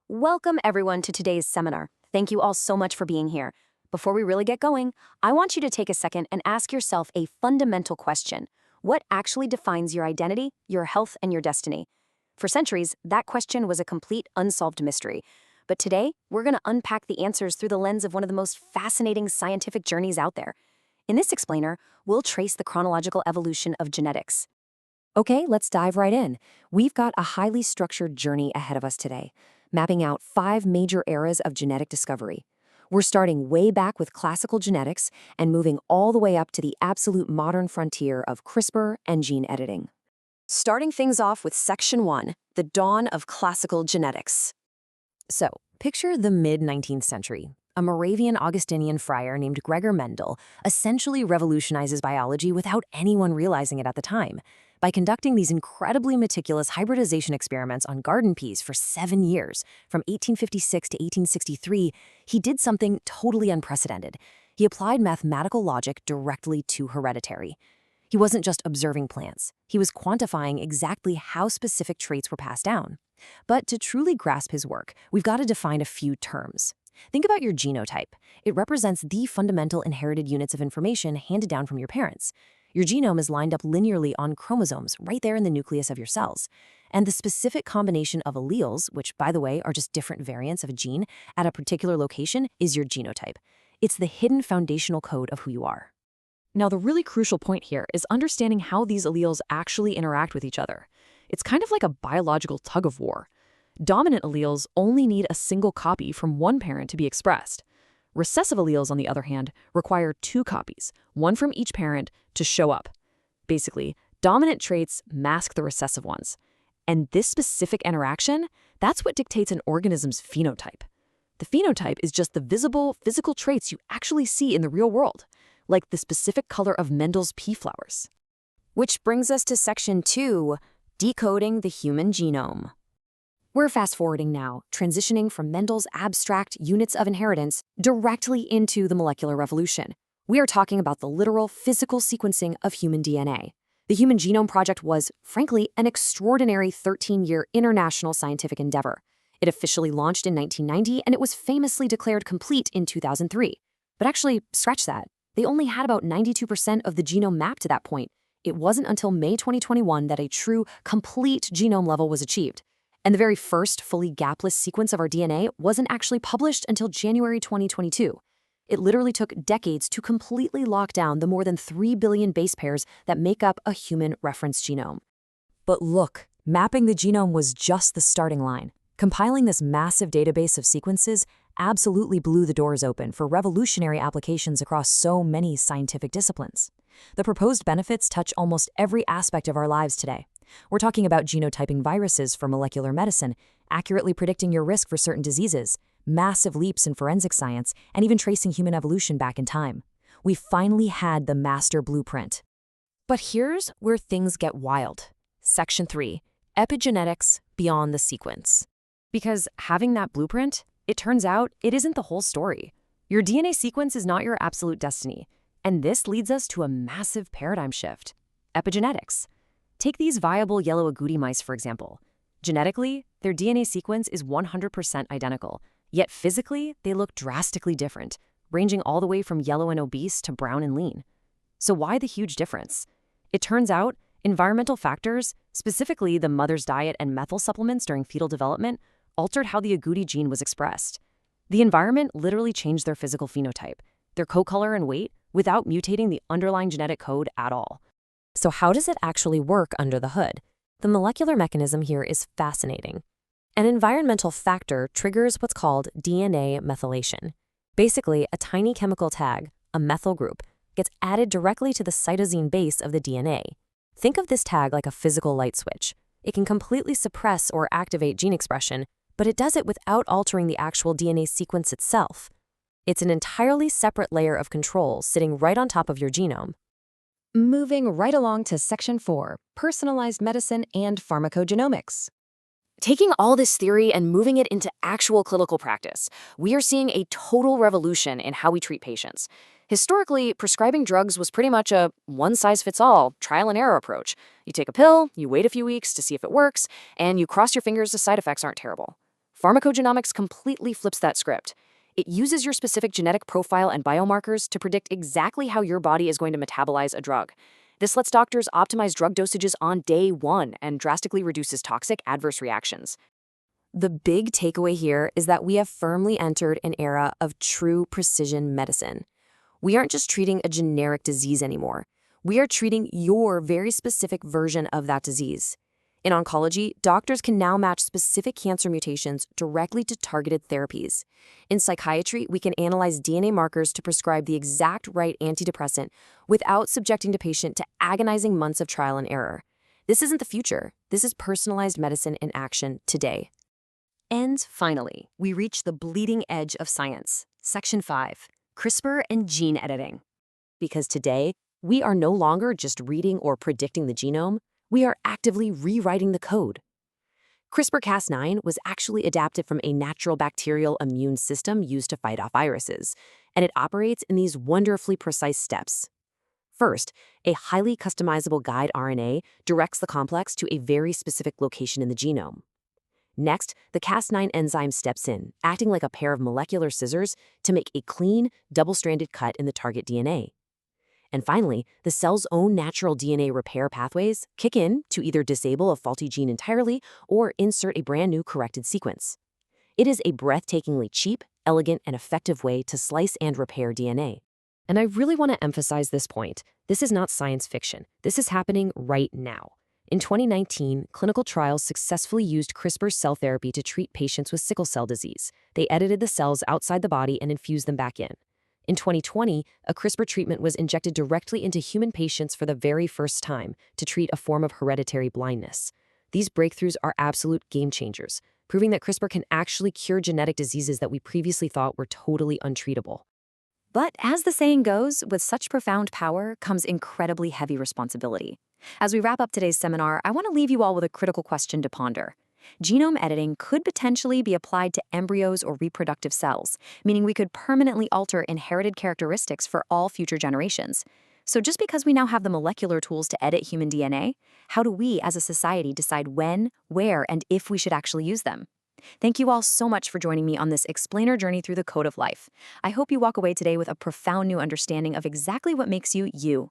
Welcome everyone to today's seminar. Thank you all so much for being here. Before we really get going, I want you to take a second and ask yourself a fundamental question. What actually defines your identity, your health, and your destiny? For centuries, that question was a complete unsolved mystery. But today, we're going to unpack the answers through the lens of one of the most fascinating scientific journeys out there. In this explainer, we'll trace the chronological evolution of genetics. Okay, let's dive right in. We've got a highly structured journey ahead of us today, mapping out 5 major eras of genetic discovery. We're starting way back with classical genetics and moving all the way up to the absolute modern frontier of CRISPR and gene editing. Starting things off with Section 1, the dawn of classical genetics. So, picture the mid-19th century. A Moravian Augustinian friar named Gregor Mendel essentially revolutionizes biology without anyone realizing it at the time. By conducting these incredibly meticulous hybridization experiments on garden peas for 7 years, from 1856 to 1863, he did something totally unprecedented. He applied mathematical logic directly to hereditary. He wasn't just observing plants. He was quantifying exactly how specific traits were passed down. But to truly grasp his work, we've got to define a few terms. Think about your genotype. It represents the fundamental inherited units of information handed down from your parents. Your genome is lined up linearly on chromosomes right there in the nucleus of your cells. And the specific combination of alleles, which, by the way, are just different variants of a gene at a particular location, is your genotype. It's the hidden foundational code of who you are. Now, the really crucial point here is understanding how these alleles actually interact with each other. It's kind of like a biological tug-of-war. Dominant alleles only need a single copy from one parent to be expressed. Recessive alleles, on the other hand, require 2 copies, one from each parent, to show up. Basically, dominant traits mask the recessive ones. And this specific interaction, that's what dictates an organism's phenotype. The phenotype is just the visible, physical traits you actually see in the real world, like the specific color of Mendel's pea flowers. Which brings us to Section 2, decoding the human genome. We're fast-forwarding now, transitioning from Mendel's abstract units of inheritance directly into the molecular revolution. We are talking about the literal physical sequencing of human DNA. The Human Genome Project was, frankly, an extraordinary 13-year international scientific endeavor. It officially launched in 1990, and it was famously declared complete in 2003. But actually, scratch that. They only had about 92% of the genome mapped at that point. It wasn't until May 2021 that a true, complete genome level was achieved. And the very first fully gapless sequence of our DNA wasn't actually published until January 2022. It literally took decades to completely lock down the more than 3 billion base pairs that make up a human reference genome. But look, mapping the genome was just the starting line. Compiling this massive database of sequences absolutely blew the doors open for revolutionary applications across so many scientific disciplines. The proposed benefits touch almost every aspect of our lives today. We're talking about genotyping viruses for molecular medicine, accurately predicting your risk for certain diseases, massive leaps in forensic science, and even tracing human evolution back in time. We finally had the master blueprint. But here's where things get wild. Section 3, epigenetics beyond the sequence. Because having that blueprint, it turns out it isn't the whole story. Your DNA sequence is not your absolute destiny. And this leads us to a massive paradigm shift. Epigenetics. Take these viable yellow agouti mice, for example. Genetically, their DNA sequence is 100% identical, yet physically, they look drastically different, ranging all the way from yellow and obese to brown and lean. So why the huge difference? It turns out, environmental factors, specifically the mother's diet and methyl supplements during fetal development, altered how the agouti gene was expressed. The environment literally changed their physical phenotype, their coat color and weight, without mutating the underlying genetic code at all. So how does it actually work under the hood? The molecular mechanism here is fascinating. An environmental factor triggers what's called DNA methylation. Basically, a tiny chemical tag, a methyl group, gets added directly to the cytosine base of the DNA. Think of this tag like a physical light switch. It can completely suppress or activate gene expression, but it does it without altering the actual DNA sequence itself. It's an entirely separate layer of control sitting right on top of your genome. Moving right along to Section 4, personalized medicine and pharmacogenomics. Taking all this theory and moving it into actual clinical practice, we are seeing a total revolution in how we treat patients. Historically, prescribing drugs was pretty much a one-size-fits-all, trial-and-error approach. You take a pill, you wait a few weeks to see if it works, and you cross your fingers the side effects aren't terrible. Pharmacogenomics completely flips that script. It uses your specific genetic profile and biomarkers to predict exactly how your body is going to metabolize a drug. This lets doctors optimize drug dosages on day one and drastically reduces toxic adverse reactions. The big takeaway here is that we have firmly entered an era of true precision medicine. We aren't just treating a generic disease anymore. We are treating your very specific version of that disease. In oncology, doctors can now match specific cancer mutations directly to targeted therapies. In psychiatry, we can analyze DNA markers to prescribe the exact right antidepressant without subjecting the patient to agonizing months of trial and error. This isn't the future. This is personalized medicine in action today. And finally, we reach the bleeding edge of science. Section 5, CRISPR and gene editing. Because today, we are no longer just reading or predicting the genome, we are actively rewriting the code. CRISPR-Cas9 was actually adapted from a natural bacterial immune system used to fight off viruses, and it operates in these wonderfully precise steps. First, a highly customizable guide RNA directs the complex to a very specific location in the genome. Next, the Cas9 enzyme steps in, acting like a pair of molecular scissors to make a clean, double-stranded cut in the target DNA. And finally, the cell's own natural DNA repair pathways kick in to either disable a faulty gene entirely or insert a brand new corrected sequence. It is a breathtakingly cheap, elegant, and effective way to slice and repair DNA. And I really want to emphasize this point. This is not science fiction. This is happening right now. In 2019, clinical trials successfully used CRISPR cell therapy to treat patients with sickle cell disease. They edited the cells outside the body and infused them back in. In 2020, a CRISPR treatment was injected directly into human patients for the very first time to treat a form of hereditary blindness. These breakthroughs are absolute game changers, proving that CRISPR can actually cure genetic diseases that we previously thought were totally untreatable. But as the saying goes, with such profound power comes incredibly heavy responsibility. As we wrap up today's seminar, I want to leave you all with a critical question to ponder. Genome editing could potentially be applied to embryos or reproductive cells, meaning we could permanently alter inherited characteristics for all future generations. So just because we now have the molecular tools to edit human DNA, how do we as a society decide when, where, and if we should actually use them? Thank you all so much for joining me on this explainer journey through the code of life. I hope you walk away today with a profound new understanding of exactly what makes you, you.